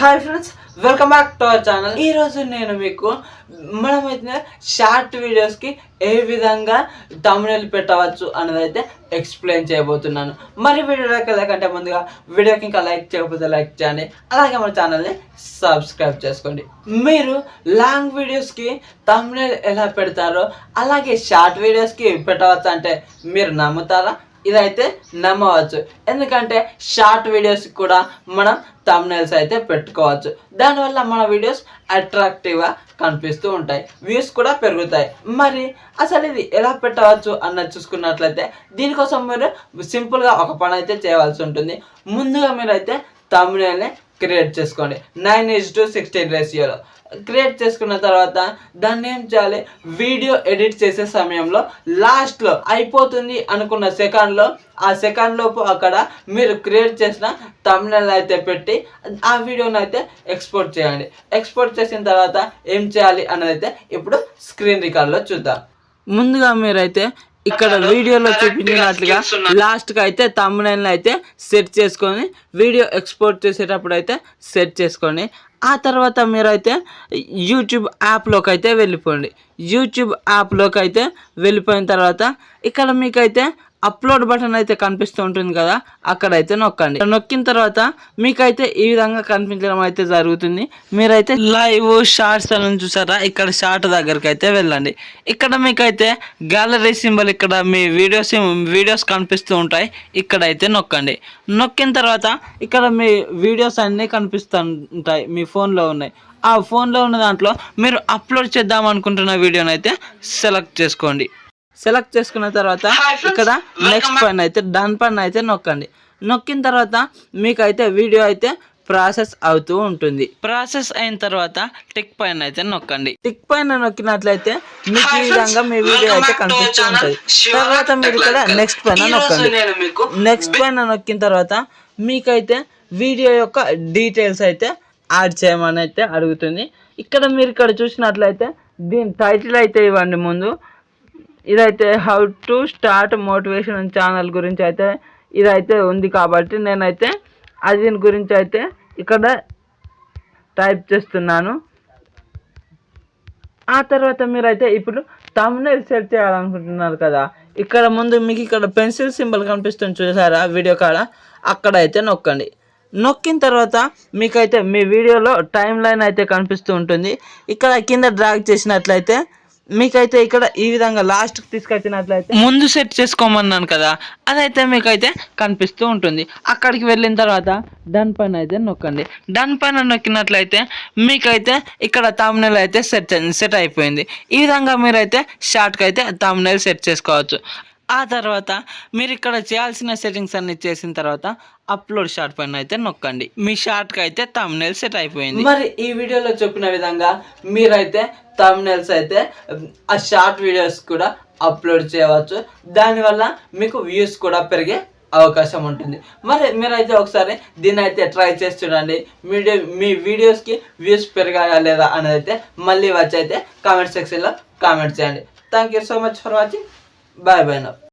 Hi friends, welcome back to our channel. ఈరోజు నేను మీకు మనమైతే షార్ట్ వీడియోస్కి ఏ విధంగా థంబ్నెయిల్ పెట్టవచ్చు అనేది అయితే ఎక్స్ప్లెయిన్ చేయబోతున్నాను. మరి వీడియోలోకి వెళ్ళకంటే ముందుగా వీడియోకి ఇంకా లైక్ చేయకపోతే లైక్ చేయండి, అలాగే మన ఛానల్ని సబ్స్క్రైబ్ చేసుకోండి. మీరు లాంగ్ వీడియోస్కి థంబ్నెయిల్ ఎలా పెడతారో అలాగే షార్ట్ వీడియోస్కి పెట్టవచ్చు అంటే మీరు నమ్ముతారా? ఇదైతే నమ్మవచ్చు, ఎందుకంటే షార్ట్ వీడియోస్ కూడా మనం థంబ్నెయిల్స్ అయితే పెట్టుకోవచ్చు. దానివల్ల మన వీడియోస్ అట్రాక్టివ్గా కనిపిస్తూ ఉంటాయి, వ్యూస్ కూడా పెరుగుతాయి. మరి అసలు ఇది ఎలా పెట్టవచ్చు అన్నది చూసుకున్నట్లయితే దీనికోసం మీరు సింపుల్గా ఒక పని అయితే చేయవలసి ఉంటుంది. ముందుగా మీరైతే థంబ్నెయిల్ని క్రియేట్ చేసుకోండి. 9:16 రేషియోలో క్రియేట్ చేసుకున్న తర్వాత దాన్ని ఏం చేయాలి, వీడియో ఎడిట్ చేసే సమయంలో లాస్ట్లో అయిపోతుంది అనుకున్న సెకండ్లో ఆ సెకండ్ లోపు అక్కడ మీరు క్రియేట్ చేసిన థంబ్నెయిల్ అయితే పెట్టి ఆ వీడియోని అయితే ఎక్స్పోర్ట్ చేయండి. ఎక్స్పోర్ట్ చేసిన తర్వాత ఏం చేయాలి అన్నది అయితే ఇప్పుడు స్క్రీన్ రికార్డ్లో చూద్దాం. ముందుగా మీరైతే ఇక్కడ వీడియోలో చూపించినట్లుగా లాస్ట్కి అయితే థంబ్నెయిల్ని అయితే సెట్ చేసుకొని వీడియో ఎక్స్పోర్ట్ చేసేటప్పుడు అయితే సెట్ చేసుకోండి. ఆ తర్వాత మీరైతే యూట్యూబ్ యాప్లోకి అయితే వెళ్ళిపోండి. యూట్యూబ్ యాప్లోకి అయితే వెళ్ళిపోయిన తర్వాత ఇక్కడ మీకైతే అప్లోడ్ బటన్ అయితే కనిపిస్తూ ఉంటుంది కదా, అక్కడైతే నొక్కండి. నొక్కిన తర్వాత మీకైతే ఈ విధంగా కనిపించడం అయితే జరుగుతుంది. మీరైతే లైవ్ షార్ట్స్ అని చూసారా, ఇక్కడ షార్ట్ దగ్గరికి అయితే వెళ్ళండి. ఇక్కడ మీకైతే గ్యాలరీ సింబల్ ఇక్కడ మీ వీడియోస్ కనిపిస్తూ ఉంటాయి, ఇక్కడైతే నొక్కండి. నొక్కిన తర్వాత ఇక్కడ మీ వీడియోస్ అన్నీ కనిపిస్తూ ఉంటాయి, మీ ఫోన్లో ఉన్నాయి. ఆ ఫోన్లో ఉన్న దాంట్లో మీరు అప్లోడ్ చేద్దాం అనుకుంటున్న వీడియోని అయితే సెలెక్ట్ చేసుకోండి. సెలెక్ట్ చేసుకున్న తర్వాత ఇక్కడ నెక్స్ట్ పైన అయితే డన్ పైన అయితే నొక్కండి. నొక్కిన తర్వాత మీకైతే వీడియో అయితే ప్రాసెస్ అవుతూ ఉంటుంది. ప్రాసెస్ అయిన తర్వాత టిక్ పైన అయితే నొక్కండి. టిక్ పైన నొక్కినట్లయితే మీకు ఈ విధంగా మీ వీడియో అయితే కనిపిస్తూ ఉంటుంది. తర్వాత మీరు ఇక్కడ నెక్స్ట్ పైన నొక్కండి. నెక్స్ట్ పైన నొక్కిన తర్వాత మీకైతే వీడియో యొక్క డీటెయిల్స్ అయితే యాడ్ చేయమని అయితే అడుగుతుంది. ఇక్కడ మీరు ఇక్కడ చూసినట్లయితే దీని టైటిల్ అయితే ఇవ్వండి. ముందు ఇదైతే how to start motivation channel గురించి అయితే ఇదైతే ఉంది కాబట్టి నేనైతే దీని గురించి అయితే ఇక్కడ టైప్ చేస్తున్నాను. ఆ తర్వాత మీరైతే ఇప్పుడు థంబ్నెయిల్ సెట్ చేయాలనుకుంటున్నారు కదా, ఇక్కడ ముందు మీకు ఇక్కడ పెన్సిల్ సింబల్ కనిపిస్తుంది చూసారా వీడియో కాడ, అక్కడైతే నొక్కండి. నొక్కిన తర్వాత మీకైతే మీ వీడియోలో టైం లైన్ అయితే కనిపిస్తూ ఉంటుంది. ఇక్కడ కింద డ్రాగ్ చేసినట్లయితే మీకైతే ఇక్కడ ఈ విధంగా లాస్ట్కి తీసుకొచ్చినట్లయితే ముందు సెట్ చేసుకోమన్నాను కదా, అదైతే మీకైతే కనిపిస్తూ ఉంటుంది. అక్కడికి వెళ్ళిన తర్వాత డన్ పైన అయితే నొక్కండి. డన్ పైన నొక్కినట్లయితే మీకైతే ఇక్కడ థంబ్నెయిల్ అయితే సెట్ అయిపోయింది. ఈ విధంగా మీరైతే షార్ట్కి అయితే థంబ్నెయిల్ సెట్ చేసుకోవచ్చు. ఆ తర్వాత మీరు ఇక్కడ చేయాల్సిన సెట్టింగ్స్ అన్ని చేసిన తర్వాత అప్లోడ్ షార్ట్ పైన అయితే నొక్కండి. మీ షార్ట్కి అయితే థంబ్నెయిల్ సెట్ అయిపోయింది. మరి ఈ వీడియోలో చెప్పిన విధంగా మీరైతే థంబ్నెయిల్స్ అయితే ఆ షార్ట్ వీడియోస్ కూడా అప్లోడ్ చేయవచ్చు. దానివల్ల మీకు వ్యూస్ కూడా పెరిగే అవకాశం ఉంటుంది. మరి మీరైతే ఒకసారి దీన్ని అయితే ట్రై చేసి చూడండి. మీ వీడియోస్కి వ్యూస్ పెరగాయా లేదా అనేది అయితే మళ్ళీ వచ్చి అయితే కామెంట్ సెక్షన్లో కామెంట్ చేయండి. Thank you so much for watching. Bye bye now.